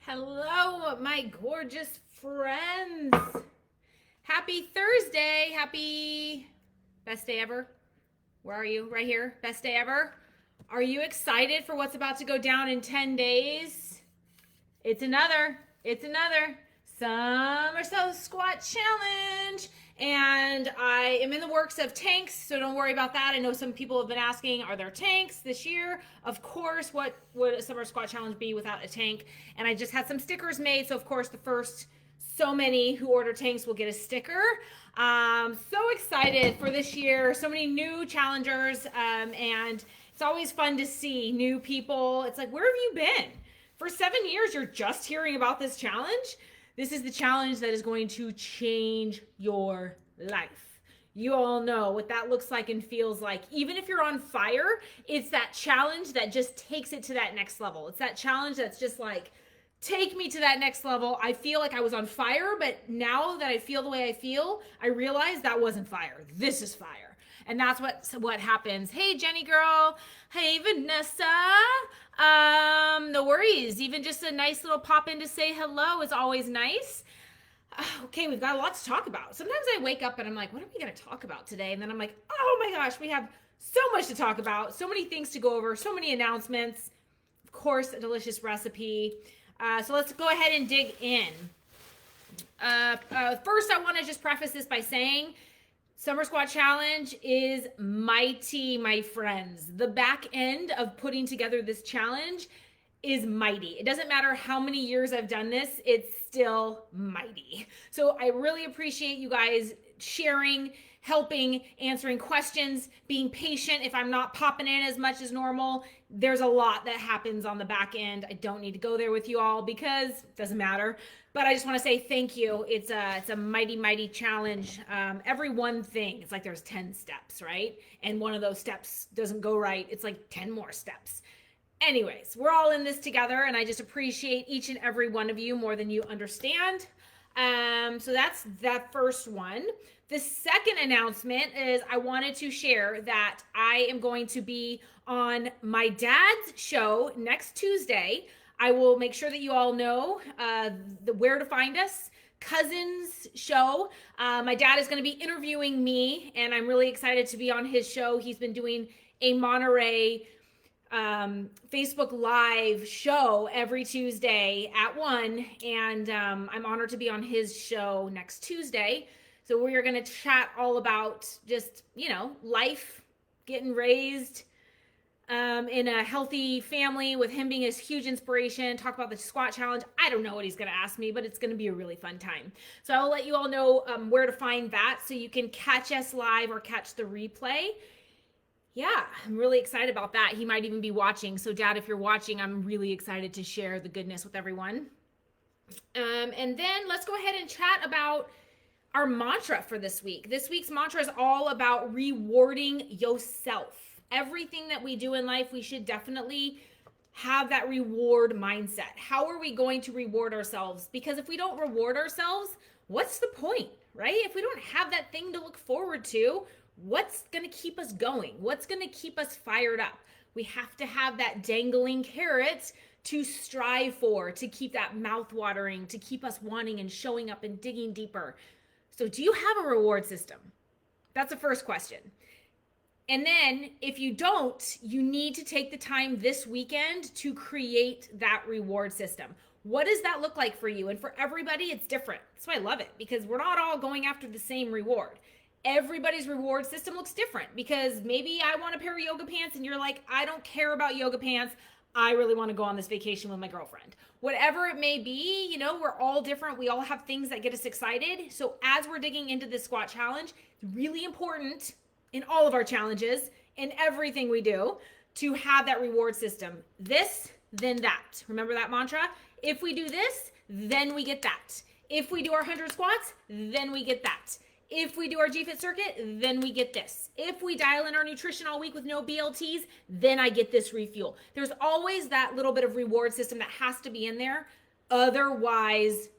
Hello, my gorgeous friends. Happy Thursday. Happy best day ever. Where are you? Right here. Best day ever. Are you excited for what's about to go down in 10 days? It's another Summer Squat Challenge. And I am in the works of tanks, so don't worry about that. I know some people have been asking, are there tanks this year? Of course, what would a Summer Squat Challenge be without a tank? And I just had some stickers made, so of course the first so many who order tanks will get a sticker. So excited for this year. So many new challengers, and it's always fun to see new people. It's like, where have you been? For 7 years, you're just hearing about this challenge. This is the challenge that is going to change your life. You all know what that looks like and feels like. Even if you're on fire, it's that challenge that just takes it to that next level. It's that challenge that's just like, take me to that next level. I feel like I was on fire, but now that I feel the way I feel, I realize that wasn't fire. This is fire. And that's what happens. Hey, Jenny girl. Hey, Vanessa. No worries. Even just a nice little pop in to say hello is always nice. Okay, we've got a lot to talk about. Sometimes I wake up and I'm like, what are we going to talk about today? And then I'm like, oh my gosh, we have so much to talk about. So many things to go over. So many announcements. Of course, a delicious recipe. So let's go ahead and dig in. First, I want to just preface this by saying Summer Squat Challenge is mighty, my friends. The back end of putting together this challenge is mighty. It doesn't matter how many years I've done this, it's still mighty. So I really appreciate you guys sharing, helping, answering questions, being patient. If I'm not popping in as much as normal, there's a lot that happens on the back end. I don't need to go there with you all because it doesn't matter. But I just want to say thank you. It's a mighty, mighty challenge. Every one thing, it's like there's 10 steps, right? And one of those steps doesn't go right. It's like 10 more steps. Anyways, we're all in this together, and I just appreciate each and every one of you more than you understand. So that's that first one. The second announcement is I wanted to share that I am going to be on my dad's show next Tuesday. I will make sure that you all know where to find us. Cousin's show. My dad is going to be interviewing me, and I'm really excited to be on his show. He's been doing a Monterey Facebook Live show every Tuesday at 1, and I'm honored to be on his show next Tuesday. So we are going to chat all about just, life, getting raised in a healthy family with him being a huge inspiration, talk about the squat challenge. I don't know what he's going to ask me, but it's going to be a really fun time. So I'll let you all know where to find that so you can catch us live or catch the replay. Yeah, I'm really excited about that. He might even be watching. So Dad, if you're watching, I'm really excited to share the goodness with everyone. And then let's go ahead and chat about our mantra for this week. This week's mantra is all about rewarding yourself. Everything that we do in life, we should definitely have that reward mindset. How are we going to reward ourselves? Because if we don't reward ourselves, what's the point, right? If we don't have that thing to look forward to, what's going to keep us going? What's going to keep us fired up? We have to have that dangling carrot to strive for, to keep that mouth watering, to keep us wanting and showing up and digging deeper. So do you have a reward system? That's the first question. And then if you don't, you need to take the time this weekend to create that reward system. What does that look like for you? And for everybody, it's different. That's why I love it, because we're not all going after the same reward. Everybody's reward system looks different, because maybe I want a pair of yoga pants and you're like, I don't care about yoga pants. I really want to go on this vacation with my girlfriend. Whatever it may be, we're all different. We all have things that get us excited. So as we're digging into this squat challenge, it's really important in all of our challenges, in everything we do, to have that reward system. This, then that. Remember that mantra? If we do this, then we get that. If we do our 100 squats, then we get that. If we do our GFIT circuit, then we get this. If we dial in our nutrition all week with no BLTs, then I get this refuel. There's always that little bit of reward system that has to be in there. Otherwise,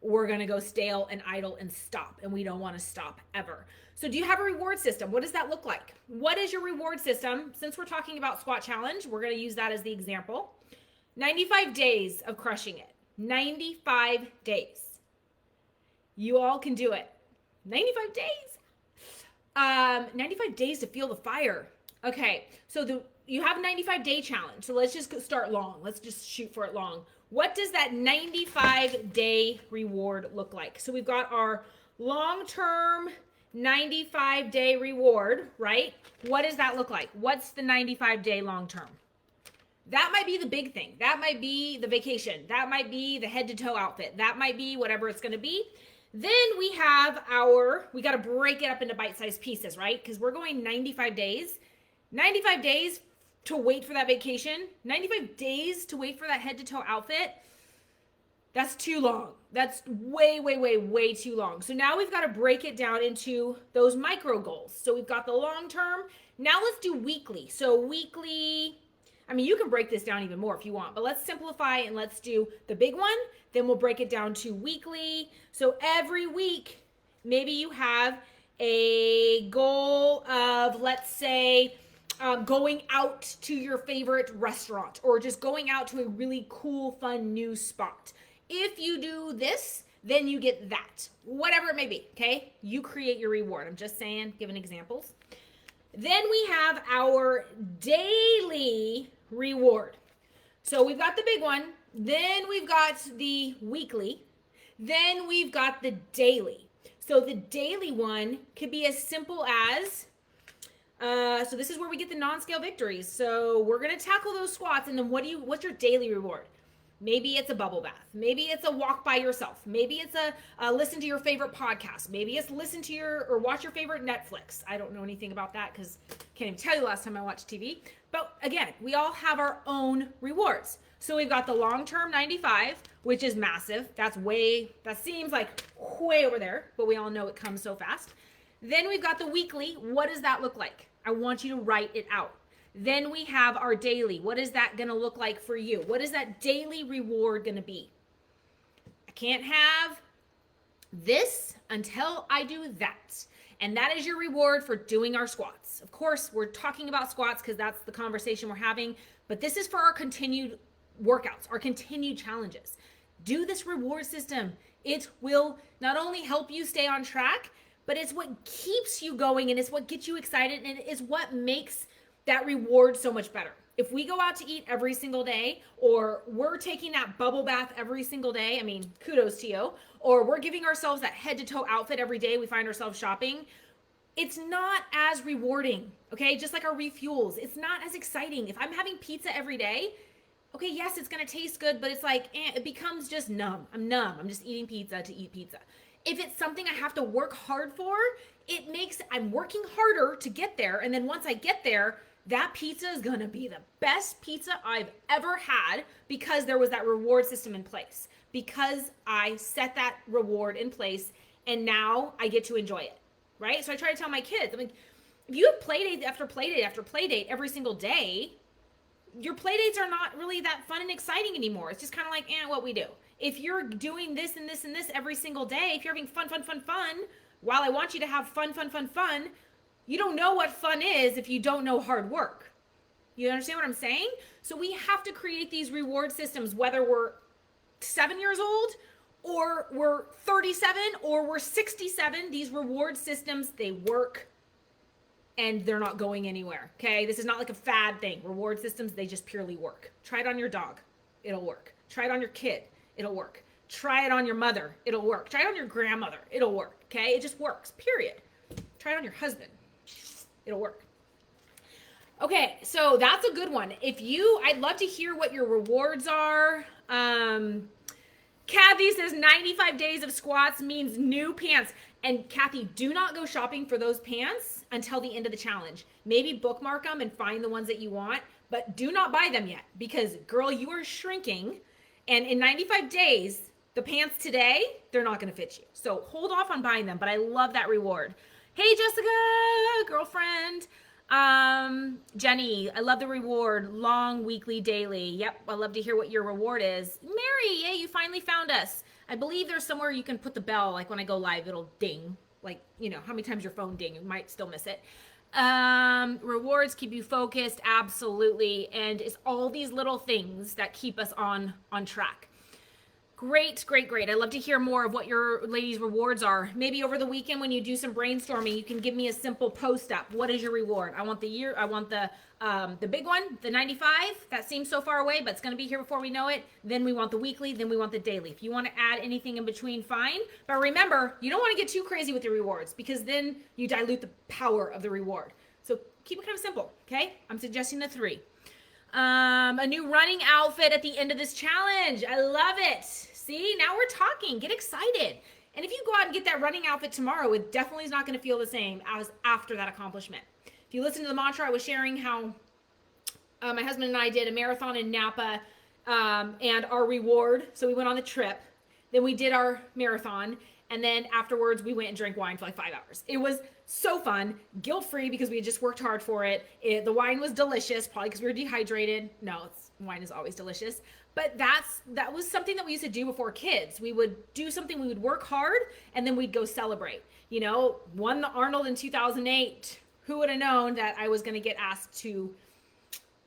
we're going to go stale and idle and stop, and we don't want to stop ever. So do you have a reward system? What does that look like? What is your reward system? Since we're talking about squat challenge, we're going to use that as the example. 95 days of crushing it. 95 days. You all can do it. 95 days. 95 days to feel the fire. Okay, so you have a 95-day challenge. So let's just start long. Let's just shoot for it long. What does that 95-day reward look like? So we've got our long-term 95-day reward, right? What does that look like? What's the 95-day long-term? That might be the big thing. That might be the vacation. That might be the head-to-toe outfit. That might be whatever it's going to be. Then we have we got to break it up into bite-sized pieces, right? Because we're going 95 days. 95 days to wait for that vacation. 95 days to wait for that head-to-toe outfit. That's too long. That's way, way, way, way too long. So now we've got to break it down into those micro goals. So we've got the long term. Now let's do weekly. So weekly, I mean, you can break this down even more if you want, but let's simplify and let's do the big one. Then we'll break it down to weekly. So every week, maybe you have a goal of, let's say, going out to your favorite restaurant or just going out to a really cool, fun new spot. If you do this, then you get that. Whatever it may be, okay? You create your reward. I'm just saying, giving examples. Then we have our daily reward. So we've got the big one. Then we've got the weekly. Then we've got the daily. So the daily one could be as simple as, so this is where we get the non-scale victories. So we're going to tackle those squats. And then what's your daily reward? Maybe it's a bubble bath. Maybe it's a walk by yourself. Maybe it's a listen to your favorite podcast. Maybe it's listen to or watch your favorite Netflix. I don't know anything about that because I can't even tell you the last time I watched TV. But again, we all have our own rewards. So we've got the long-term 95, which is massive. That seems like way over there, but we all know it comes so fast. Then we've got the weekly. What does that look like? I want you to write it out. Then we have our daily. What is that going to look like for you? What is that daily reward going to be? I can't have this until I do that. And that is your reward for doing our squats. Of course, we're talking about squats because that's the conversation we're having, but this is for our continued workouts, our continued challenges. Do this reward system. It will not only help you stay on track, but it's what keeps you going and it's what gets you excited and it is what makes that reward so much better. If we go out to eat every single day, or we're taking that bubble bath every single day, I mean, kudos to you, or we're giving ourselves that head to toe outfit every day we find ourselves shopping, it's not as rewarding, okay? Just like our refuels, it's not as exciting. If I'm having pizza every day, okay, yes, it's gonna taste good, but it's like, it becomes just numb. I'm numb, I'm just eating pizza to eat pizza. If it's something I have to work hard for, I'm working harder to get there, and then once I get there, that pizza is gonna be the best pizza I've ever had because there was that reward system in place. Because I set that reward in place and now I get to enjoy it, right? So I try to tell my kids, I'm like, if you have play date after play date after play date every single day, your play dates are not really that fun and exciting anymore. It's just kind of like, what we do. If you're doing this and this and this every single day, if you're having fun, while I want you to have fun, you don't know what fun is if you don't know hard work. You understand what I'm saying? So we have to create these reward systems, whether we're 7 years old or we're 37 or we're 67. These reward systems, they work and they're not going anywhere, okay? This is not like a fad thing. Reward systems, they just purely work. Try it on your dog. It'll work. Try it on your kid. It'll work. Try it on your mother. It'll work. Try it on your grandmother. It'll work, okay? It just works, period. Try it on your husband. It'll work. Okay, so that's a good one. I'd love to hear what your rewards are. Kathy says 95 days of squats means new pants. And Kathy, do not go shopping for those pants until the end of the challenge. Maybe bookmark them and find the ones that you want, but do not buy them yet because, girl, you are shrinking. And in 95 days, the pants today, they're not going to fit you. So hold off on buying them, but I love that reward. Hey, Jessica, girlfriend. Jenny, I love the reward. Long, weekly, daily. Yep, I love to hear what your reward is. Mary, yay, you finally found us. I believe there's somewhere you can put the bell, like when I go live, it'll ding. Like, how many times your phone ding, you might still miss it. Rewards keep you focused, absolutely. And it's all these little things that keep us on track. Great, great, great. I'd love to hear more of what your ladies' rewards are. Maybe over the weekend when you do some brainstorming, you can give me a simple post up. What is your reward? I want the big one, the 95. That seems so far away, but it's going to be here before we know it. Then we want the weekly, then we want the daily. If you want to add anything in between, fine. But remember, you don't want to get too crazy with your rewards because then you dilute the power of the reward. So keep it kind of simple, okay? I'm suggesting the 3. A new running outfit at the end of this challenge. I love it. See, now we're talking. Get excited. And if you go out and get that running outfit tomorrow, it definitely is not going to feel the same as after that accomplishment. If you listen to the mantra, I was sharing how my husband and I did a marathon in Napa and our reward. So we went on the trip. Then we did our marathon. And then afterwards, we went and drank wine for like 5 hours. It was so fun, guilt-free because we had just worked hard for it. The wine was delicious, probably because we were dehydrated. No, wine is always delicious. But that was something that we used to do before kids. We would do something, we would work hard, and then we'd go celebrate. You know, won the Arnold in 2008. Who would have known that I was going to get asked to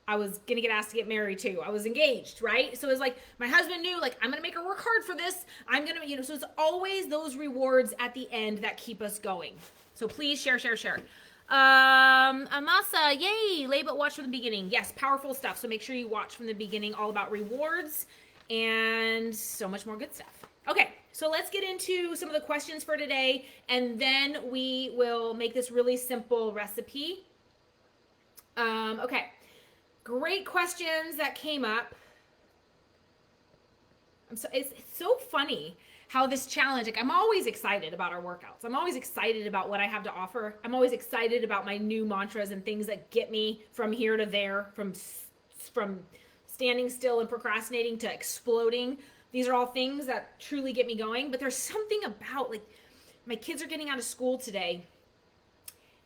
get married too. I was engaged, right? So it was like, my husband knew, like, I'm going to make her work hard for this. I'm going to, so it's always those rewards at the end that keep us going. So please share. Amasa, yay, lay but watch from the beginning. Yes, powerful stuff. So make sure you watch from the beginning, all about rewards and so much more good stuff. Okay, so let's get into some of the questions for today, and then we will make this really simple recipe. Okay. Great questions that came up. It's so funny how this challenge, like, I'm always excited about our workouts. I'm always excited about what I have to offer. I'm always excited about my new mantras and things that get me from here to there, from standing still and procrastinating to exploding. These are all things that truly get me going. But there's something about, like, my kids are getting out of school today.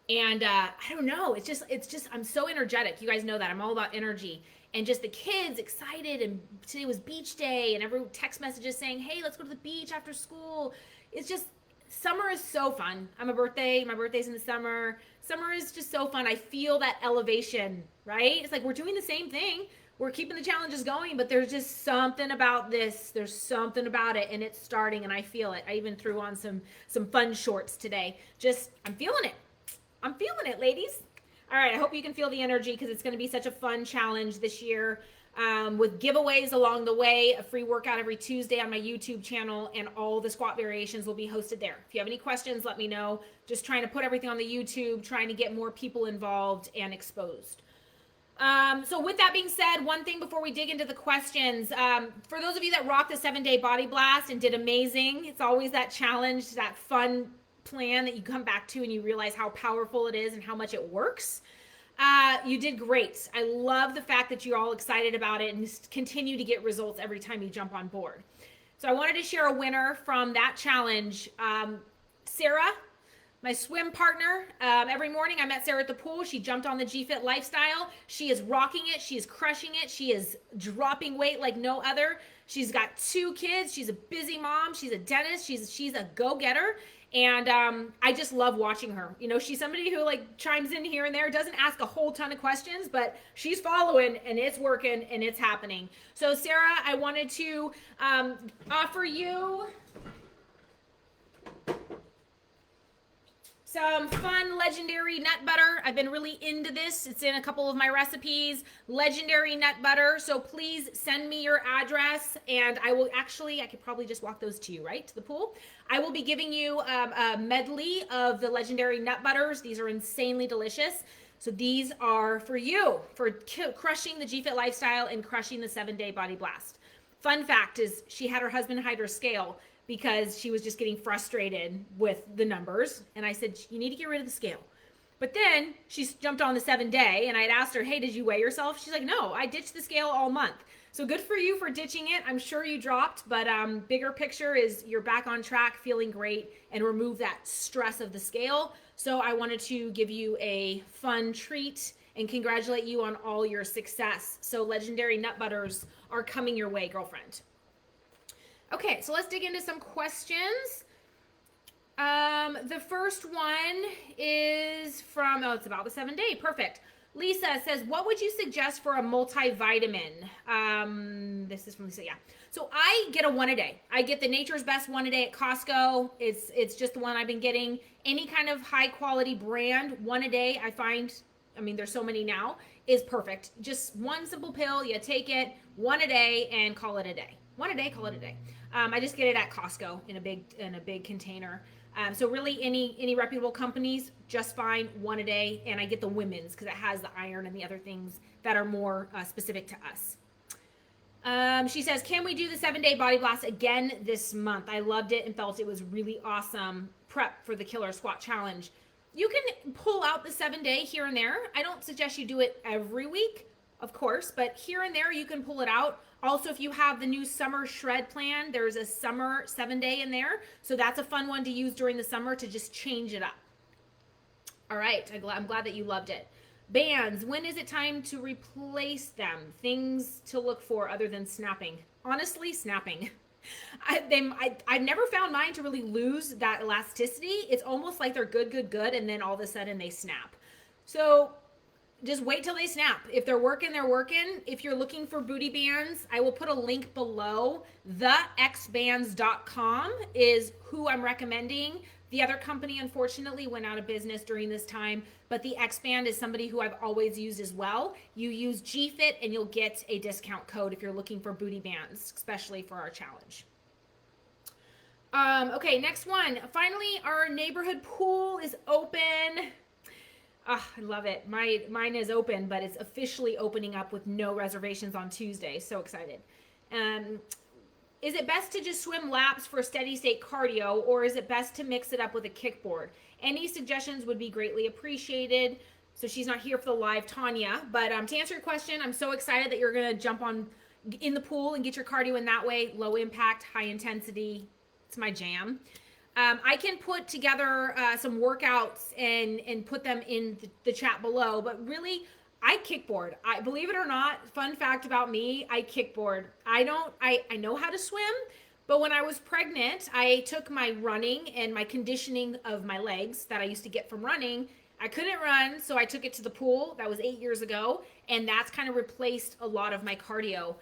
And I don't know, it's just, I'm so energetic. You guys know that. I'm all about energy. And just the kids excited, and today was beach day, and every text messages saying, hey, let's go to the beach after school. It's just, summer is so fun. My birthday's in the summer. Summer is just so fun. I feel that elevation, right? It's like we're doing the same thing. We're keeping the challenges going, but there's just something about this. There's something about it, and it's starting, and I feel it. I even threw on some fun shorts today. I'm feeling it. I'm feeling it, ladies. All right, I hope you can feel the energy because it's going to be such a fun challenge this year with giveaways along the way, a free workout every Tuesday on my YouTube channel, and all the squat variations will be hosted there. If you have any questions, let me know. Just trying to put everything on the YouTube, trying to get more people involved and exposed. So with that being said, one thing before we dig into the questions, for those of you that rocked the 7-day body blast and did amazing, it's always that challenge, that fun plan that you come back to and you realize how powerful it is and how much it works. You did great. I love the fact that you're all excited about it and continue to get results every time you jump on board. So I wanted to share a winner from that challenge. Sarah, my swim partner, every morning I met Sarah at the pool. She jumped on the G-Fit lifestyle. She is rocking it. She is crushing it. She is dropping weight like no other. She's got 2 kids. She's a busy mom. She's a dentist. She's a go-getter. And I just love watching her. You know, she's somebody who, like, chimes in here and there, doesn't ask a whole ton of questions, but she's following, and it's working, and it's happening. So, Sarah, I wanted to offer you some fun legendary nut butter. I've been really into this. It's in a couple of my recipes. Legendary nut butter. So please send me your address, and I could probably just walk those to you, right? To the pool. I will be giving you a medley of the legendary nut butters. These are insanely delicious. So these are for you, for crushing the G-Fit lifestyle and crushing the 7-day body blast. Fun fact is she had her husband hide her scale because she was just getting frustrated with the numbers. And I said, you need to get rid of the scale. But then she jumped on the 7-day, and I had asked her, hey, did you weigh yourself? She's like, no, I ditched the scale all month. So good for you for ditching it. I'm sure you dropped, but bigger picture is you're back on track, feeling great, and remove that stress of the scale. So I wanted to give you a fun treat and congratulate you on all your success. So legendary nut butters are coming your way, girlfriend. Okay, so let's dig into some questions. The first one is from, it's about the 7-day. Perfect. Lisa says, what would you suggest for a multivitamin? This is from Lisa, yeah. So I get a one a day. I get the Nature's Best one a day at Costco. It's just the one I've been getting. Any kind of high quality brand, one a day, I find, I mean, there's so many now, is perfect. Just one simple pill, you take it, one a day, and call it a day. One a day, call it a day. I just get it at Costco in a big container. So really, any reputable companies, just fine, one a day, and I get the women's because it has the iron and the other things that are more specific to us. She says, can we do the 7-day body blast again this month? I loved it and felt it was really awesome prep for the Killer Squat Challenge. You can pull out the 7-day here and there. I don't suggest you do it every week, of course, but here and there you can pull it out. Also, if you have the new summer shred plan, there's a summer 7-day in there. So that's a fun one to use during the summer to just change it up. All right, I'm glad that you loved it. Bands, when is it time to replace them? Things to look for other than snapping. Honestly, snapping. I've never found mine to really lose that elasticity. It's almost like they're good, and then all of a sudden they snap. So just wait till they snap. If they're working, they're working. If you're looking for booty bands, I will put a link below. TheXbands.com is who I'm recommending. The other company, unfortunately, went out of business during this time, but the X-Band is somebody who I've always used as well. You use GFIT and you'll get a discount code if you're looking for booty bands, especially for our challenge. Okay, next one. Finally, our neighborhood pool is open. Oh, I love it. Mine is open, but it's officially opening up with no reservations on Tuesday. So excited. Is it best to just swim laps for steady state cardio, or is it best to mix it up with a kickboard? Any suggestions would be greatly appreciated. So she's not here for the live, Tanya. But to answer your question, I'm so excited that you're going to jump on in the pool and get your cardio in that way. Low impact, high intensity. It's my jam. I can put together some workouts and put them in the chat below, but really, I kickboard. I believe it or not, fun fact about me, I kickboard. I know how to swim, but when I was pregnant, I took my running and my conditioning of my legs that I used to get from running. I couldn't run, so I took it to the pool. That was 8 years ago, and that's kind of replaced a lot of my cardio.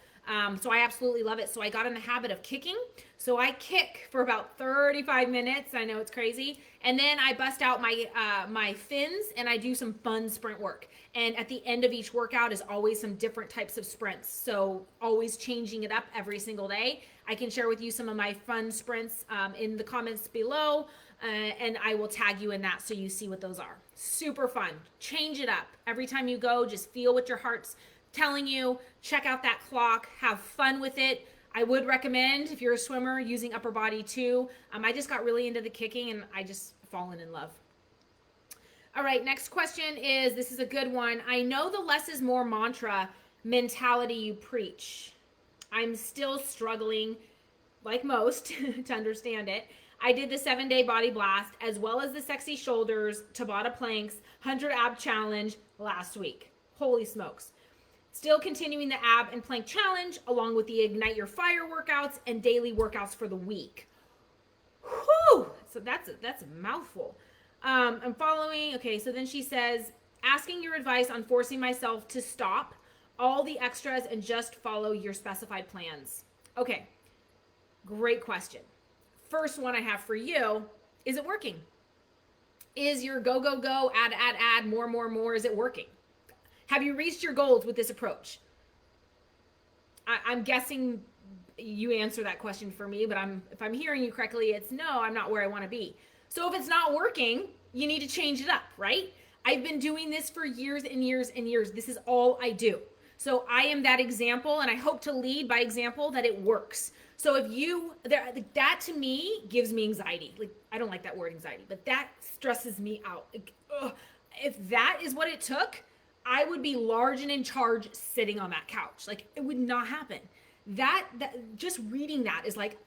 So I absolutely love it. So I got in the habit of kicking. So I kick for about 35 minutes. I know it's crazy. And then I bust out my fins and I do some fun sprint work. And at the end of each workout is always some different types of sprints. So always changing it up every single day. I can share with you some of my fun sprints in the comments below. And I will tag you in that so you see what those are. Super fun. Change it up. Every time you go, just feel what your heart's telling you. Check out that clock. Have fun with it. I would recommend, if you're a swimmer, using upper body too. I just got really into the kicking and I just fallen in love. All right, next question is, this is a good one. I know the less is more mantra mentality you preach. I'm still struggling, like most, to understand it. I did the 7-day body blast as well as the sexy shoulders, Tabata planks, 100 ab challenge last week. Holy smokes. Still continuing the ab and plank challenge along with the Ignite Your Fire workouts and daily workouts for the week. Whew! So that's a mouthful. I'm following. Okay, so then she says, asking your advice on forcing myself to stop all the extras and just follow your specified plans. Okay, great question. First one I have for you, is it working? Is your go, add, more, is it working? Have you reached your goals with this approach? I'm guessing you answer that question for me, but if I'm hearing you correctly, it's no, I'm not where I want to be. So if it's not working, you need to change it up, right? I've been doing this for years and years and years. This is all I do. So I am that example, and I hope to lead by example that it works. So if that to me gives me anxiety. Like, I don't like that word anxiety, but that stresses me out. Like, if that is what it took, I would be large and in charge sitting on that couch. Like, it would not happen. That just reading that is like,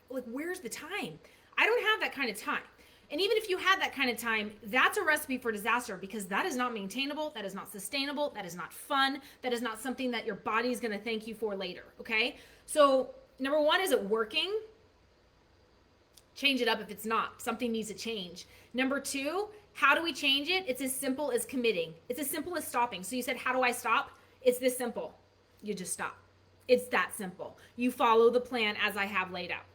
where's the time? I don't have that kind of time. And even if you had that kind of time, that's a recipe for disaster, because that is not maintainable, that is not sustainable, that is not fun, that is not something that your body is going to thank you for later, okay? So number one, is it working? Change it up if it's not. Something needs to change. Number two, How do we change it? It's as simple as committing. It's as simple as stopping. So you said, how do I stop? It's this simple. You just stop. It's that simple. You follow the plan as I have laid out.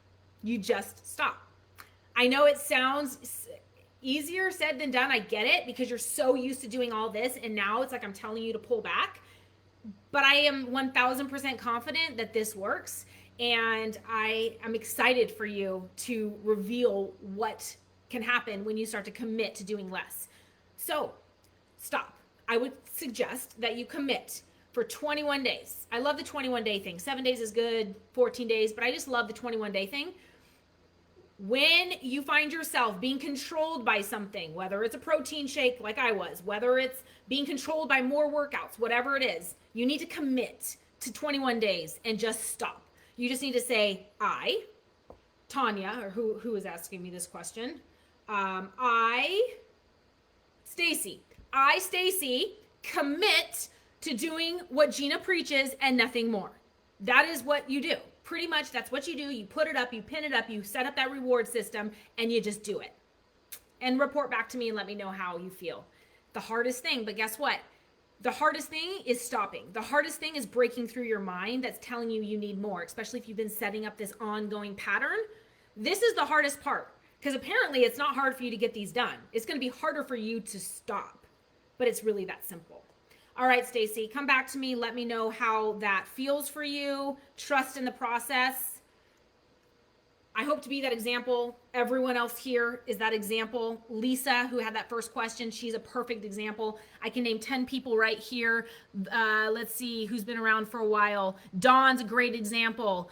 You just stop. I know it sounds easier said than done. I get it, because you're so used to doing all this, and now it's like I'm telling you to pull back. But I am 1000% confident that this works, and I am excited for you to reveal what can happen when you start to commit to doing less. So stop. I would suggest that you commit for 21 days. I love the 21-day thing. 7 days is good, 14 days, but I just love the 21-day thing. When you find yourself being controlled by something, whether it's a protein shake like I was, whether it's being controlled by more workouts, whatever it is, you need to commit to 21 days and just stop. You just need to say, I, Tanya, or who is asking me this question, Stacy, commit to doing what Gina preaches and nothing more. That is what you do. Pretty much that's what you do. You put it up, you pin it up, you set up that reward system, and you just do it. And report back to me and let me know how you feel. The hardest thing, but guess what? The hardest thing is stopping. The hardest thing is breaking through your mind that's telling you you need more, especially if you've been setting up this ongoing pattern. This is the hardest part, because apparently it's not hard for you to get these done. It's going to be harder for you to stop, but it's really that simple. All right, Stacy, come back to me. Let me know how that feels for you. Trust in the process. I hope to be that example. Everyone else here is that example. Lisa, who had that first question, she's a perfect example. I can name 10 people right here. Let's see who's been around for a while. Dawn's a great example.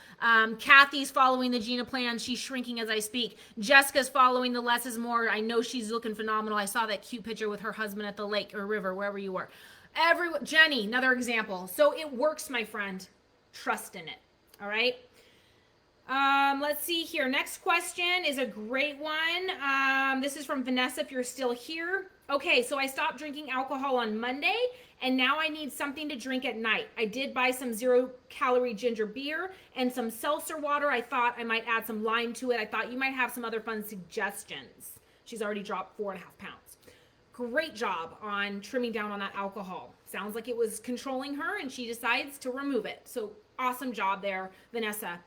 Kathy's following the Gina plan. She's shrinking as I speak. Jessica's following the less is more. I know she's looking phenomenal. I saw that cute picture with her husband at the lake or river, wherever you were. Jenny, another example. So it works, my friend. Trust in it. All right. Let's see here. Next question is a great one. This is from Vanessa, if you're still here. Okay, so I stopped drinking alcohol on Monday, and now I need something to drink at night. I did buy some 0-calorie ginger beer and some seltzer water. I thought I might add some lime to it. I thought you might have some other fun suggestions. She's already dropped 4.5 pounds. Great job on trimming down on that alcohol. Sounds like it was controlling her, and she decides to remove it. So awesome job there, Vanessa.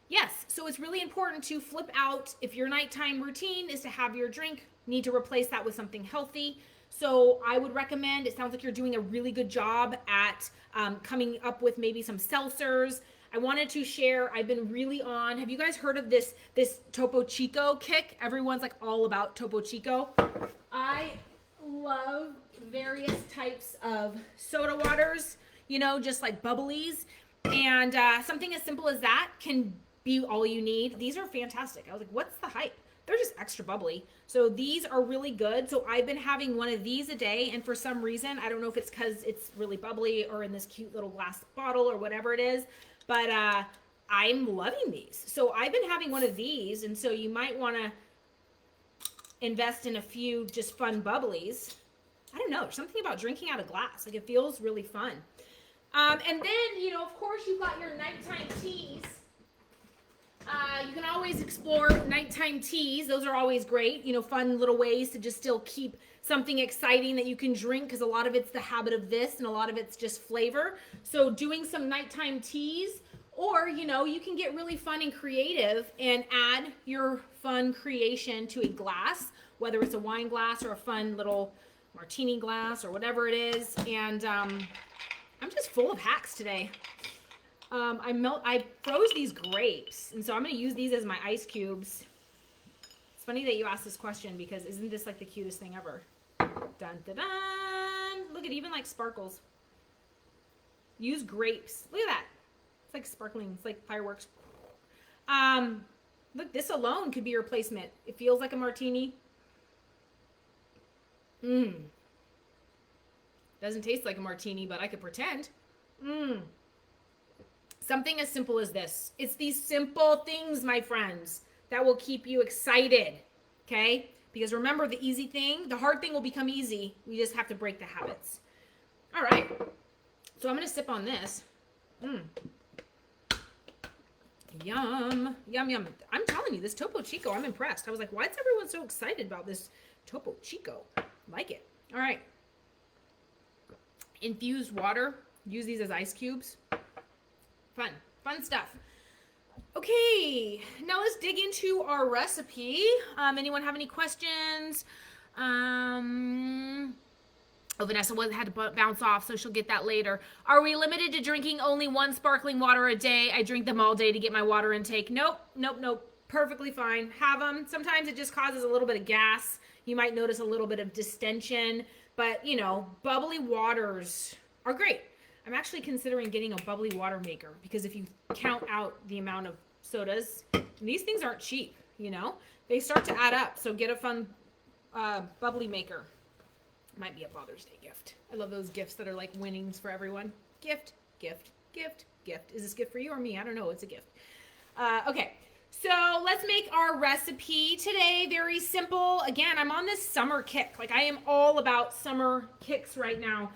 Yes, so it's really important to flip out. If your nighttime routine is to have your drink, need to replace that with something healthy. So I would recommend, it sounds like you're doing a really good job at coming up with maybe some seltzers. I wanted to share, I've been really on, have you guys heard of this Topo Chico kick? Everyone's like all about Topo Chico. I love various types of soda waters, you know, just like bubblies. And something as simple as that can be all you need. These are fantastic. I was like, what's the hype? They're just extra bubbly. So these are really good. So I've been having one of these a day, and for some reason, I don't know if it's because it's really bubbly or in this cute little glass bottle or whatever it is, but I'm loving these. So I've been having one of these, and so you might want to invest in a few just fun bubblies. I don't know, something about drinking out of glass. Like, it feels really fun. And then, you know, of course, you've got your nighttime teas. You can always explore nighttime teas. Those are always great. You know, fun little ways to just still keep something exciting that you can drink, because a lot of it's the habit of this and a lot of it's just flavor. So doing some nighttime teas, or, you know, you can get really fun and creative and add your fun creation to a glass, whether it's a wine glass or a fun little martini glass or whatever it is. And I'm just full of hacks today. I froze these grapes, and so I'm going to use these as my ice cubes. It's funny that you asked this question, because isn't this like the cutest thing ever? Dun, dun, dun. Look, it even like sparkles. Use grapes. Look at that. It's like sparkling. It's like fireworks. Look, this alone could be your replacement. It feels like a martini. Doesn't taste like a martini, but I could pretend. Something as simple as this. It's these simple things, my friends, that will keep you excited, okay? Because remember, the easy thing, the hard thing will become easy. We just have to break the habits. All right. So I'm going to sip on this. Yum. Yum, yum. I'm telling you, this Topo Chico, I'm impressed. I was like, why is everyone so excited about this Topo Chico? Like it. All right. Infused water. Use these as ice cubes. Fun stuff. Okay, now let's dig into our recipe. Anyone have any questions? Oh, Vanessa had to bounce off, so she'll get that later. Are we limited to drinking only one sparkling water a day? I drink them all day to get my water intake. Nope. Perfectly fine. Have them. Sometimes it just causes a little bit of gas. You might notice a little bit of distension, but bubbly waters are great. I'm actually considering getting a bubbly water maker because if you count out the amount of sodas, these things aren't cheap, they start to add up. So get a fun bubbly maker. Might be a Father's Day gift. I love those gifts that are like winnings for everyone. Gift. Is this gift for you or me? I don't know. It's a gift. Okay. So let's make our recipe today. Very simple. Again, I'm on this summer kick. Like I am all about summer kicks right now.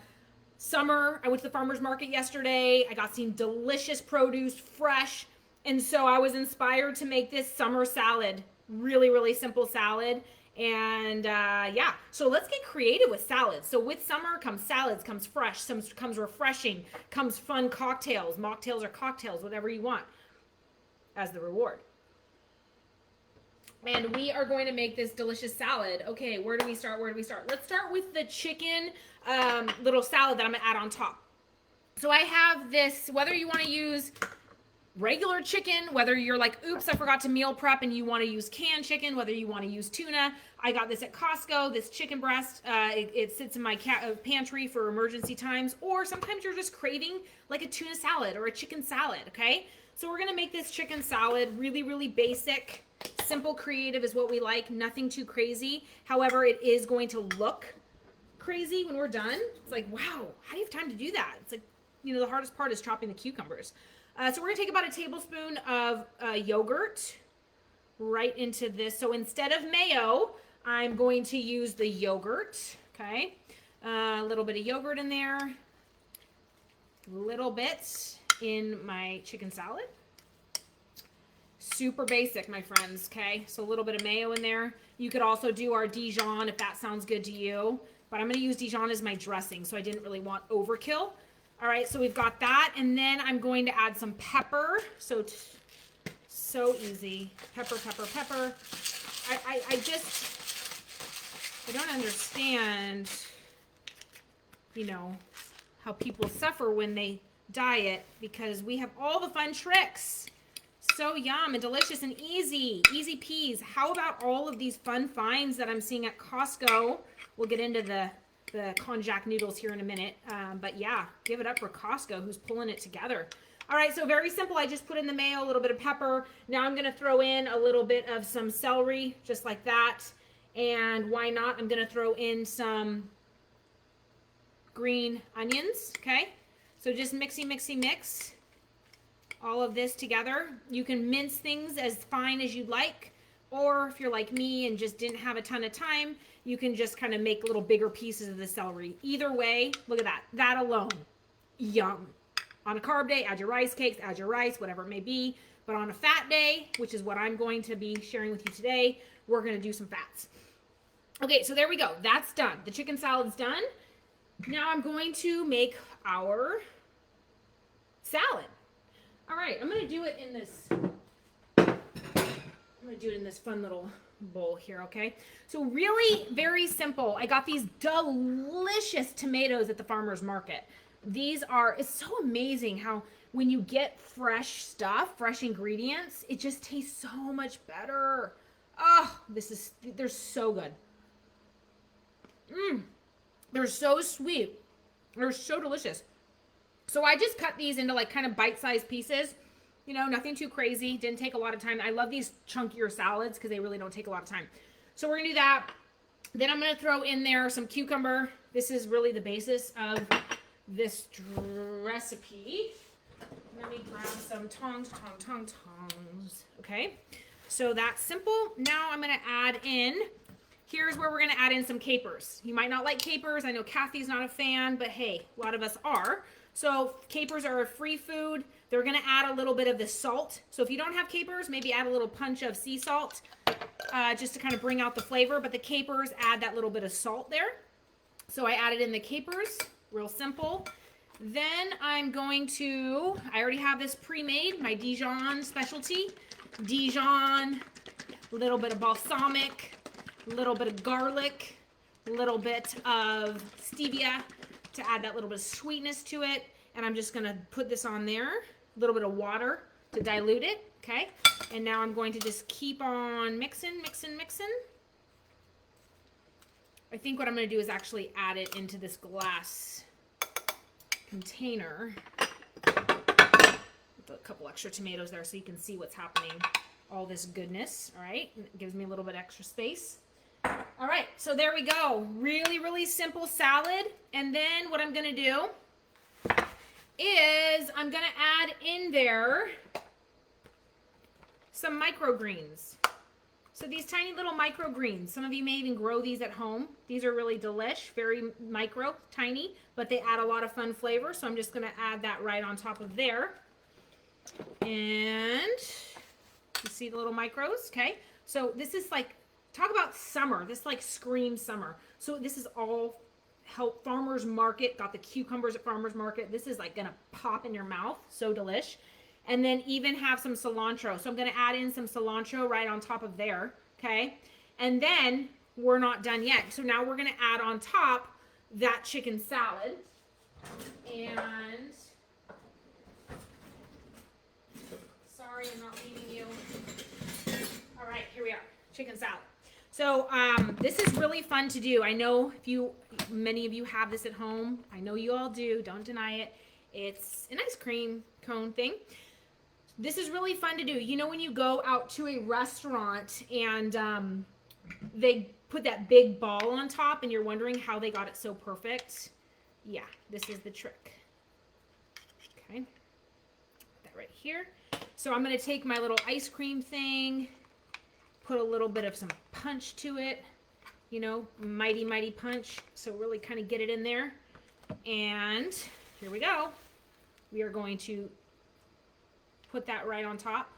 Summer, I went to the farmer's market yesterday. I got some delicious produce, fresh. And so I was inspired to make this summer salad. Really, really simple salad. And yeah, so let's get creative with salads. So with summer comes salads, comes fresh, comes refreshing, comes fun cocktails, mocktails or cocktails, whatever you want as the reward. And we are going to make this delicious salad. Okay, where do we start? Let's start with the chicken little salad that I'm gonna add on top. So I have this, whether you want to use regular chicken, whether you're like, oops, I forgot to meal prep and you want to use canned chicken, whether you want to use tuna. I got this at Costco, this chicken breast. It sits in my pantry for emergency times, or sometimes you're just craving like a tuna salad or a chicken salad, okay? So we're going to make this chicken salad really, really basic. Simple, creative is what we like. Nothing too crazy. However, it is going to look crazy when we're done. It's like, wow, how do you have time to do that? It's like, the hardest part is chopping the cucumbers. So we're gonna take about a tablespoon of yogurt right into this. So instead of mayo, I'm going to use the yogurt, okay? A little bit of yogurt in there, a little bit in my chicken salad. Super basic, my friends, okay? So a little bit of mayo in there. You could also do our Dijon if that sounds good to you, but I'm gonna use Dijon as my dressing, so I didn't really want overkill. All right, so we've got that, and then I'm going to add some pepper. So easy. Pepper. I don't understand, how people suffer when they diet, because we have all the fun tricks. So yum and delicious and easy peas. How about all of these fun finds that I'm seeing at Costco? We'll get into the konjac noodles here in a minute. But yeah, give it up for Costco, who's pulling it together. All right, so very simple. I just put in the mayo, a little bit of pepper. Now I'm gonna throw in a little bit of some celery, just like that. And why not? I'm gonna throw in some green onions, okay? So just mix all of this together. You can mince things as fine as you'd like, or if you're like me and just didn't have a ton of time, you can just kind of make little bigger pieces of the celery. Either way, look at that. That alone, yum. On a carb day, add your rice cakes, add your rice, whatever it may be. But on a fat day, which is what I'm going to be sharing with you today, we're going to do some fats. Okay, so there we go. That's done. The chicken salad's done. Now I'm going to make our salad. All right, I'm going to do it in this fun little bowl here, okay? So really very simple. I got these delicious tomatoes at the farmer's market. It's so amazing how when you get fresh stuff, fresh ingredients, it just tastes so much better. Oh, they're so good. They're so sweet. They're so delicious. So I just cut these into like kind of bite-sized pieces. Nothing too crazy. Didn't take a lot of time. I love these chunkier salads because they really don't take a lot of time. So we're going to do that. Then I'm going to throw in there some cucumber. This is really the basis of this recipe. Let me grab some tongs. Okay. So that's simple. Now I'm going to add in, here's where we're going to add in some capers. You might not like capers. I know Kathy's not a fan, but hey, a lot of us are. So capers are a free food. They're going to add a little bit of the salt. So if you don't have capers, maybe add a little punch of sea salt. just to kind of bring out the flavor, but the capers add that little bit of salt there. So I added in the capers, real simple. Then I'm going to, I already have this pre-made, my Dijon specialty. Dijon, a little bit of balsamic, a little bit of garlic, a little bit of stevia to add that little bit of sweetness to it. And I'm just gonna put this on there, a little bit of water to dilute it, okay? And now I'm going to just keep on mixing. I think what I'm gonna do is actually add it into this glass container. Put a couple extra tomatoes there so you can see what's happening. All this goodness, all right? It gives me a little bit extra space. All right, so there we go. Really, really simple salad. And then what I'm gonna do is I'm gonna add in there some microgreens. So these tiny little microgreens, some of you may even grow these at home. These are really delish, very micro, tiny, but they add a lot of fun flavor. So I'm just gonna add that right on top of there. And you see the little micros, okay? So this is like, talk about summer. This like screams summer. So this is all help farmers market, got the cucumbers at farmers market. This is like gonna pop in your mouth, so delish. And then even have some cilantro. So I'm gonna add in some cilantro right on top of there, okay? And then we're not done yet. So now we're gonna add on top that chicken salad. And sorry, I'm not leaving you. All right, here we are, chicken salad. So this is really fun to do. I know many of you have this at home. I know you all do, don't deny it. It's an ice cream cone thing. This is really fun to do. You know when you go out to a restaurant and they put that big ball on top and you're wondering how they got it so perfect? Yeah, this is the trick. Okay, put that right here. So I'm gonna take my little ice cream thing, put a little bit of some punch to it, you know, mighty, mighty punch. So really kind of get it in there. And here we go. We are going to put that right on top.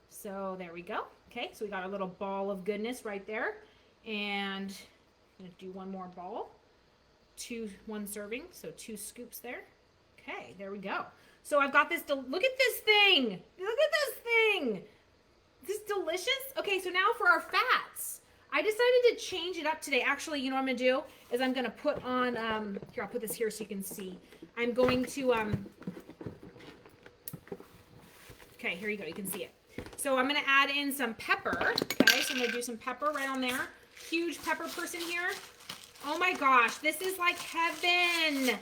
So there we go. Okay, so we got a little ball of goodness right there. And I'm gonna do one more ball. One serving, so 2 scoops there. Okay, there we go. So I've got this, look at this thing. Look at this thing. This is delicious. Okay, so now for our fats. I decided to change it up today. Actually, you know what I'm gonna do is I'm gonna put on, here, I'll put this here so you can see. I'm going to, okay, here you go, you can see it. So I'm gonna add in some pepper, okay? So I'm gonna do some pepper right on there. Huge pepper person here. Oh my gosh, this is like heaven.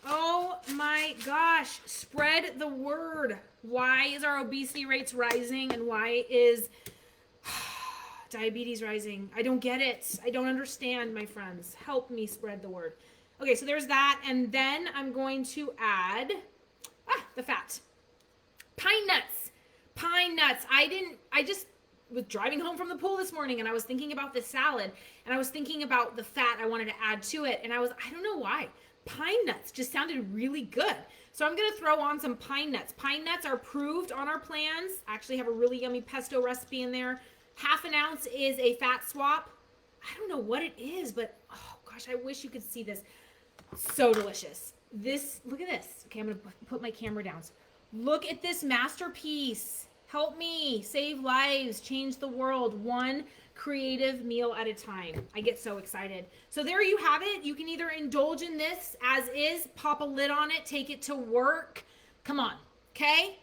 Oh my gosh, spread the word. Why is our obesity rates rising and why is diabetes rising? I don't get it. I don't understand, my friends. Help me spread the word. Okay, so there's that. And then I'm going to add the fat. Pine nuts. Pine nuts. I just was driving home from the pool this morning and I was thinking about this salad and I was thinking about the fat I wanted to add to it. And I don't know why. Pine nuts just sounded really good. So I'm going to throw on some pine nuts. Pine nuts are approved on our plans. I actually have a really yummy pesto recipe in there. 1/2 ounce is a fat swap. I don't know what it is, but oh gosh, I wish you could see this. So delicious. Look at this. Okay, I'm going to put my camera down. Look at this masterpiece. Help me save lives, change the world, one creative meal at a time. I get so excited. So there you have it. You can either indulge in this as is, pop a lid on it, take it to work. Come on, okay?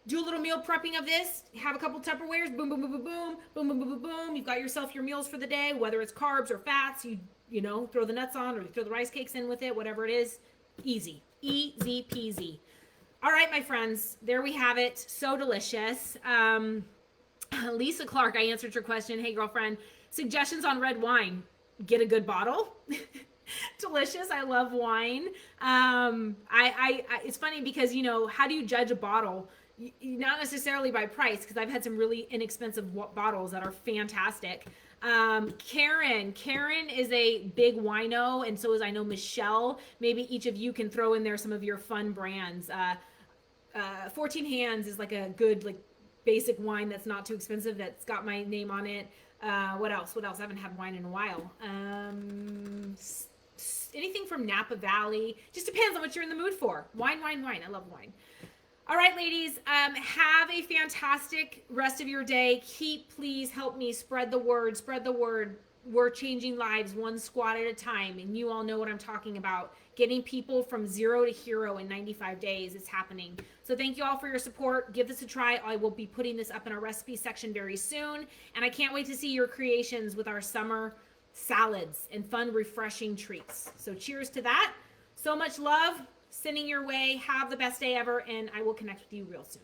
Do a little meal prepping of this. Have a couple Tupperwares. Boom, boom, boom, boom, boom, boom, boom, boom, boom, boom. You've got yourself your meals for the day, whether it's carbs or fats. You know, throw the nuts on or you throw the rice cakes in with it, whatever it is. Easy, easy peasy. All right, my friends, there we have it. So delicious. Lisa Clark, I answered your question. Hey, girlfriend, suggestions on red wine. Get a good bottle. Delicious. I love wine. It's funny because, you know, how do you judge a bottle? Not necessarily by price, because I've had some really inexpensive bottles that are fantastic. Karen is a big wino, and so is, I know, Michelle. Maybe each of you can throw in there some of your fun brands. 14 Hands is like a good, like, basic wine that's not too expensive, that's got my name on it. What else? What else? I haven't had wine in a while. Anything from Napa Valley. Just depends on what you're in the mood for. Wine, wine, wine. I love wine. All right, ladies, have a fantastic rest of your day. Please help me spread the word, spread the word. We're changing lives one squat at a time, and you all know what I'm talking about. Getting people from 0 to hero in 95 days. It's happening. So thank you all for your support. Give this a try. I will be putting this up in our recipe section very soon, and I can't wait to see your creations with our summer salads and fun, refreshing treats. So cheers to that. So much love sending your way. Have the best day ever, and I will connect with you real soon.